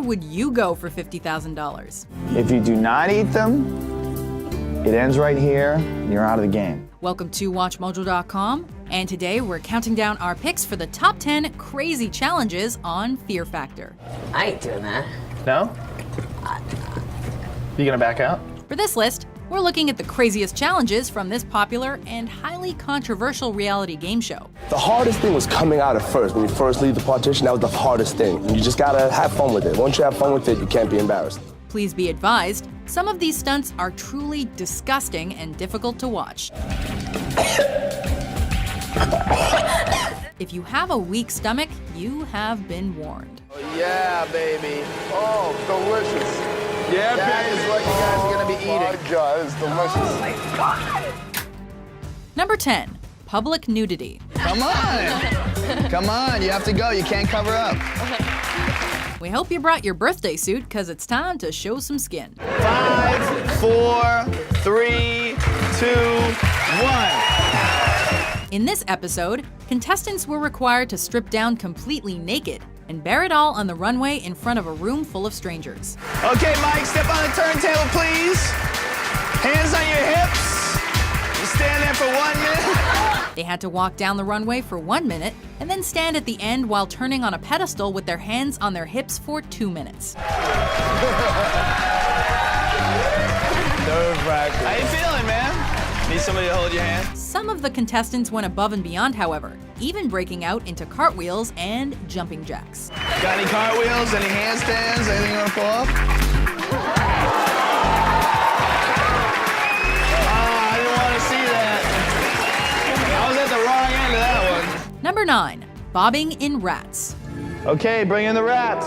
far would you go for $50,000? If you do not eat them, it ends right here, and you're out of the game. Welcome to WatchMojo.com, and today we're counting down our picks for the top 10 crazy challenges on Fear Factor. I ain't doing that. No? You gonna back out? For this list, we're looking at the craziest challenges from this popular and highly controversial reality game show. The hardest thing was coming out at first. When you first leave the partition, that was the hardest thing. You just gotta have fun with it. Once you have fun with it, you can't be embarrassed. Please be advised, some of these stunts are truly disgusting and difficult to watch. If you have a weak stomach, you have been warned. Yeah, baby. Oh, delicious. Yeah, That is what you guys are gonna be eating. My God, it's delicious. Oh my God. Number 10, public nudity. Come on. Come on, you have to go. You can't cover up. We hope you brought your birthday suit, because it's time to show some skin. 5, 4, 3, 2, 1. In this episode, contestants were required to strip down completely naked and bear it all on the runway in front of a room full of strangers. Okay, Mike, step on the turntable, please. Hands on your hips. You stand there for 1 minute. They had to walk down the runway for 1 minute and then stand at the end while turning on a pedestal with their hands on their hips for 2 minutes. Nerve-wracking. How you feeling, man? Need somebody to hold your hand? Some of the contestants went above and beyond, however, even breaking out into cartwheels and jumping jacks. Got any cartwheels? Any handstands? Anything you want to pull up? I didn't want to see that. I was at the wrong end of that one. Number 9, bobbing in rats. Okay, bring in the rats.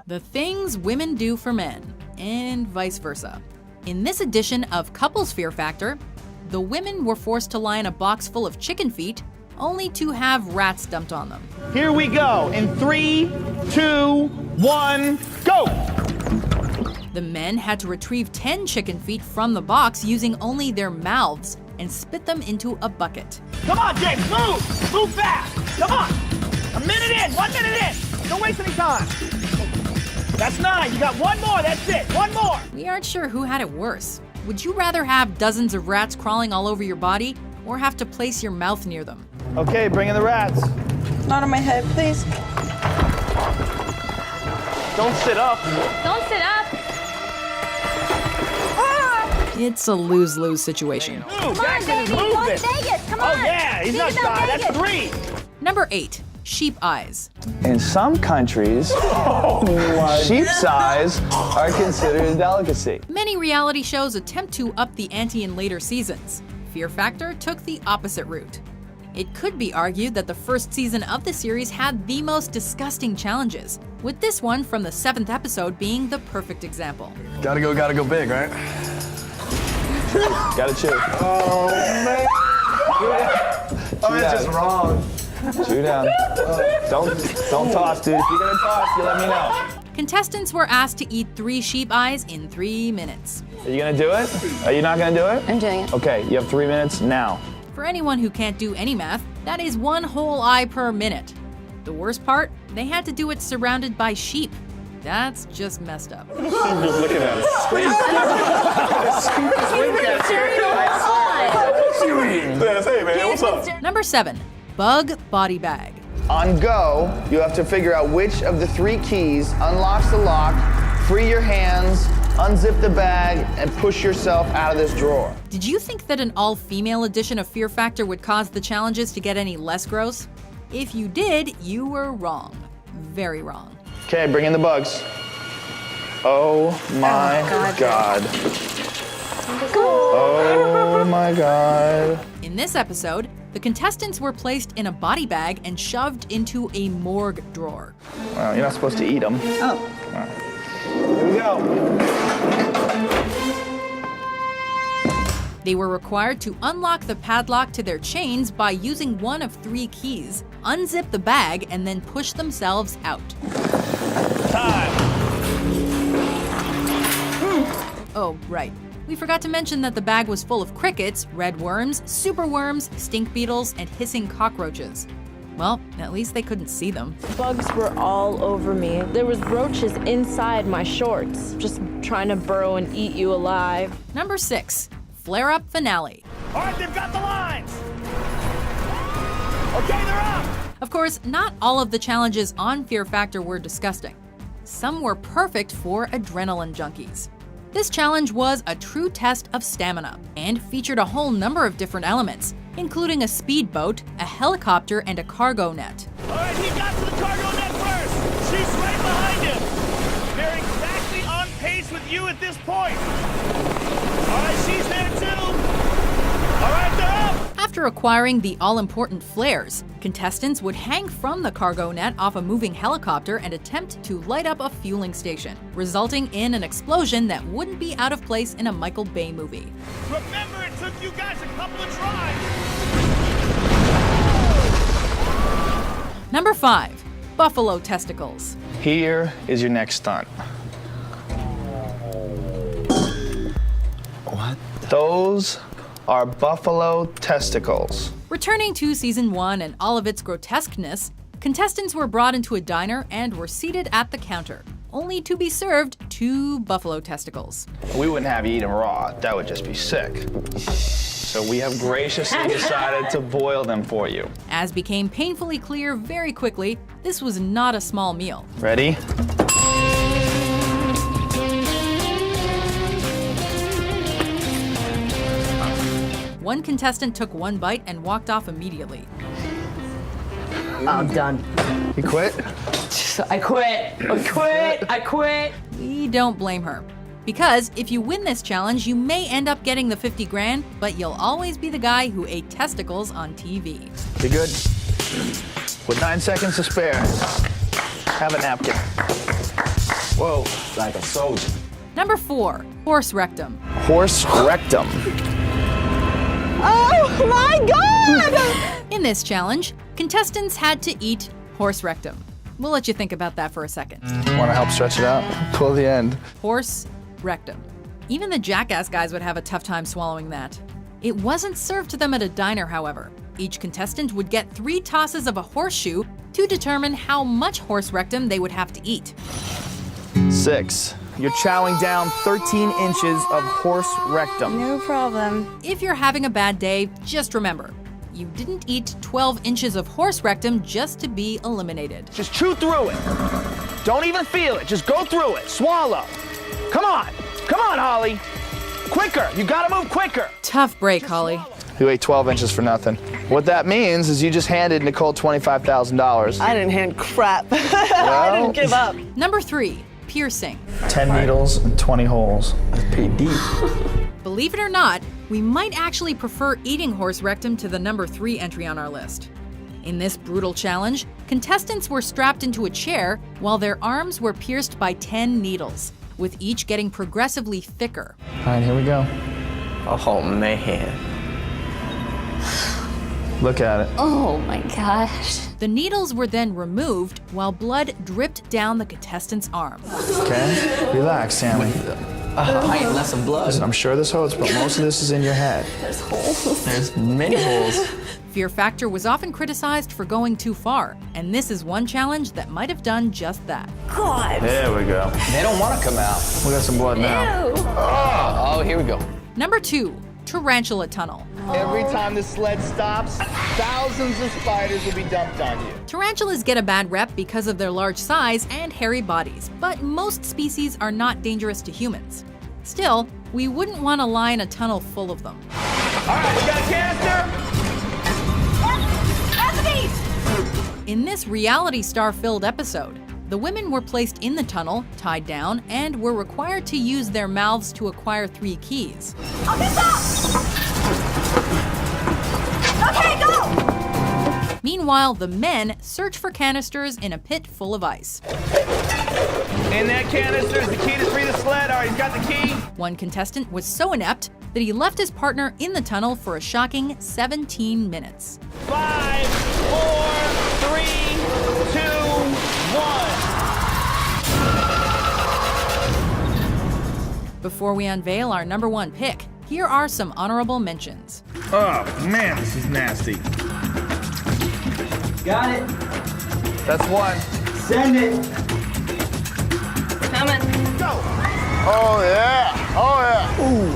The things women do for men, and vice versa. In this edition of Couples Fear Factor, the women were forced to lie in a box full of chicken feet, only to have rats dumped on them. Here we go. In 3, 2, 1, go! The men had to retrieve 10 chicken feet from the box using only their mouths and spit them into a bucket. Come on, James, move! Move fast! Come on! A minute in, 1 minute in! Don't waste any time! That's 9, you got 1 more, that's it, 1 more! We aren't sure who had it worse. Would you rather have dozens of rats crawling all over your body or have to place your mouth near them? Okay, bring in the rats. Not on my head, please. Don't sit up. Don't sit up. It's a lose-lose situation. Move, Come on, Jackson is baby. Go moving! to Vegas. Come Oh on. yeah, he's Think not about shy, that's Vegas. 3! Number 8, sheep eyes. In some countries, sheep's eyes are considered a delicacy. Many reality shows attempt to up the ante in later seasons. Fear Factor took the opposite route. It could be argued that the first season of the series had the most disgusting challenges, with this one from the 7th episode being the perfect example. Gotta go big, right? Gotta chew. Oh, man. Oh, that's just wrong. Chew down. Don't toss, dude. If you're gonna toss, you let me know. Contestants were asked to eat 3 sheep eyes in 3 minutes. Are you gonna do it? Are you not gonna do it? I'm doing it. Okay, you have 3 minutes now. For anyone who can't do any math, that is 1 whole eye per minute. The worst part, they had to do it surrounded by sheep. That's just messed up. Just looking at it. Hey, man, what's up? Number 7, bug body bag. On go, you have to figure out which of the 3 keys unlocks the lock, free your hands, unzip the bag, and push yourself out of this drawer. Did you think that an all-female edition of Fear Factor would cause the challenges to get any less gross? If you did, you were wrong. Very wrong. Okay, bring in the bugs. Oh my God. Oh my God. In this episode, the contestants were placed in a body bag and shoved into a morgue drawer. Well, you're not supposed to eat them. Oh. Here we go. They were required to unlock the padlock to their chains by using one of 3 keys, unzip the bag, and then push themselves out. Time! Oh, right. We forgot to mention that the bag was full of crickets, red worms, super worms, stink beetles, and hissing cockroaches. Well, at least they couldn't see them. Bugs were all over me. There was roaches inside my shorts, just trying to burrow and eat you alive. Number 6. Flare Up Finale. All right, they've got the lines. Okay, they're up. Of course, not all of the challenges on Fear Factor were disgusting. Some were perfect for adrenaline junkies. This challenge was a true test of stamina and featured a whole number of different elements, including a speedboat, a helicopter, and a cargo net. All right, he got to the cargo net first. She's right behind him. They're exactly on pace with you at this point. All right, she's there too. All right, they're up. After acquiring the all-important flares, contestants would hang from the cargo net off a moving helicopter and attempt to light up a fueling station, resulting in an explosion that wouldn't be out of place in a Michael Bay movie. Remember, it took you guys a couple of tries. Number 5. Buffalo testicles. Here is your next stunt. What? Those are buffalo testicles. Returning to season 1 and all of its grotesqueness, contestants were brought into a diner and were seated at the counter, only to be served 2 buffalo testicles. We wouldn't have you eat them raw. That would just be sick. So we have graciously decided to boil them for you. As became painfully clear very quickly, this was not a small meal. Ready? One contestant took 1 bite and walked off immediately. I'm done. You quit? I quit. We don't blame her. Because if you win this challenge, you may end up getting the 50 grand, but you'll always be the guy who ate testicles on TV. You good? With 9 seconds to spare, have a napkin. Whoa. Like a soldier. Number 4. Horse rectum. Horse rectum. Oh my God! In this challenge, contestants had to eat horse rectum. We'll let you think about that for a second. Want to help stretch it out? Pull the end. Horse rectum. Even the Jackass guys would have a tough time swallowing that. It wasn't served to them at a diner, however. Each contestant would get 3 tosses of a horseshoe to determine how much horse rectum they would have to eat. 6. You're chowing down 13 inches of horse rectum. No problem. If you're having a bad day, just remember, you didn't eat 12 inches of horse rectum just to be eliminated. Just chew through it. Don't even feel it. Just go through it. Swallow. Come on. Come on, Holly. Quicker. You gotta move quicker. Tough break, Holly. You ate 12 inches for nothing. What that means is you just handed Nicole $25,000. I didn't hand crap. I didn't give up. Number 3. Piercing. 10 needles and 20 holes. That's pretty deep. Believe it or not, we might actually prefer eating horse rectum to the number 3 entry on our list. In this brutal challenge, contestants were strapped into a chair while their arms were pierced by 10 needles, with each getting progressively thicker. All right, here we go. Oh man. Look at it. Oh my gosh. The needles were then removed while blood dripped down the contestant's arm. Okay? Relax, Sammy. I ain't left some blood. Listen, I'm sure this hurts, but most of this is in your head. There's holes. There's many holes. Fear Factor was often criticized for going too far, and this is one challenge that might have done just that. God. There we go. They don't want to come out. We got some blood now. Ew. Oh, here we go. Number 2. Tarantula tunnel. Every time the sled stops, thousands of spiders will be dumped on you. Tarantulas get a bad rep because of their large size and hairy bodies, but most species are not dangerous to humans. Still, we wouldn't want to lie in a tunnel full of them. All right, we got a canister. In this reality star-filled episode, the women were placed in the tunnel, tied down, and were required to use their mouths to acquire 3 keys. Okay, go! Meanwhile, the men search for canisters in a pit full of ice. In that canister is the key to free the sled. All right, he's got the key. One contestant was so inept that he left his partner in the tunnel for a shocking 17 minutes. 5, 4, 3, 2, 1. Before we unveil our number 1 pick, here are some honorable mentions. Oh, man, this is nasty. Got it. That's 1. Send it. Coming. Go! Oh, yeah. Oh, yeah. Ooh.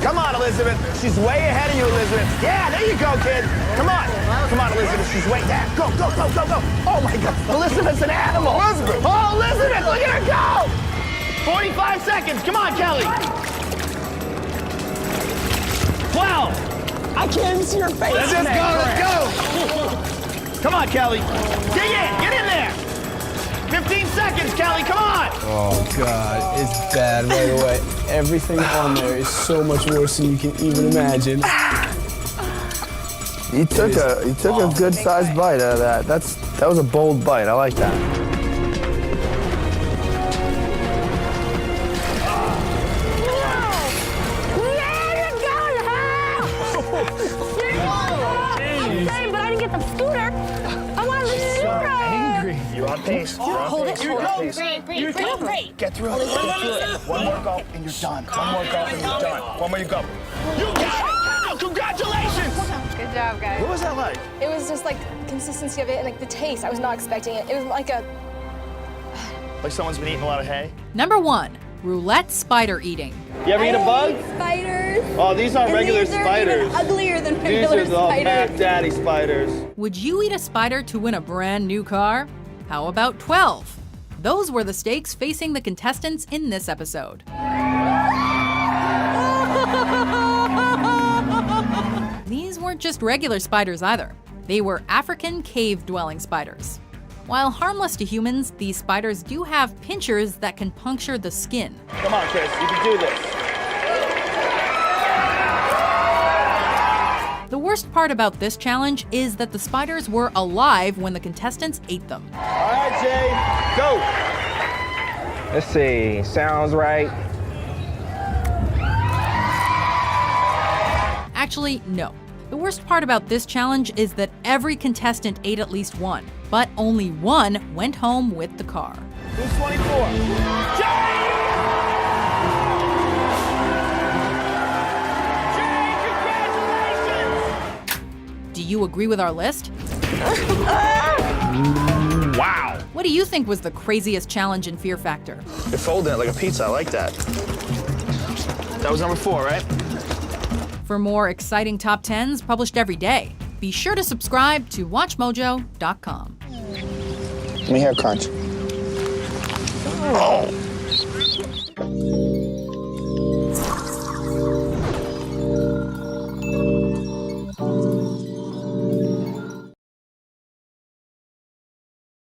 Come on, Elizabeth. She's way ahead of you, Elizabeth. Yeah, there you go, kid. Come on. Come on, Elizabeth. She's way there. Go, go, go, go, go. Oh, my God. Elizabeth's an animal. Elizabeth. Oh, Elizabeth, look at her go. 45 seconds. Come on, Kelly. 12. I can't even see your face. Let's just go. Let's go. Come on, Kelly. Get in. Get in there. 15 seconds, Kelly. Come on. Oh, God. It's bad right away. Everything on there is so much worse than you can even imagine. You took a good sized bite out of that. That was a bold bite. I like that. Okay, but I didn't get the scooter. I wanted the scooter. You're on pace. Hold it. You're on pace. Great. Get through it. Get through it. One more go and you're done. One more go and you're done. One more you go. You got it! Congratulations! Good job, guys. What was that like? It was just like consistency of it and like the taste. I was not expecting it. It was like Like someone's been eating a lot of hay? Number 1, roulette spider eating. You ever eat a bug? spiders. Oh, these aren't regular These are spiders. even uglier than These regular are the spiders. Mac Daddy spiders. Would you eat a spider to win a brand new car? How about 12? Those were the stakes facing the contestants in this episode. These weren't just regular spiders either. They were African cave-dwelling spiders. While harmless to humans, these spiders do have pinchers that can puncture the skin. Come on, Chris. You can do this. The worst part about this challenge is that the spiders were alive when the contestants ate them. All right, Jay. Go. Let's see. Sounds right. Actually, no. The worst part about this challenge is that every contestant ate at least one, but only one went home with the car. Who's 24? Jay! Do you agree with our list? Wow. What do you think was the craziest challenge in Fear Factor? You're folding it like a pizza. I like that. That was number 4, right? For more exciting top 10s published every day, be sure to subscribe to WatchMojo.com. Let me hear a crunch. Oh.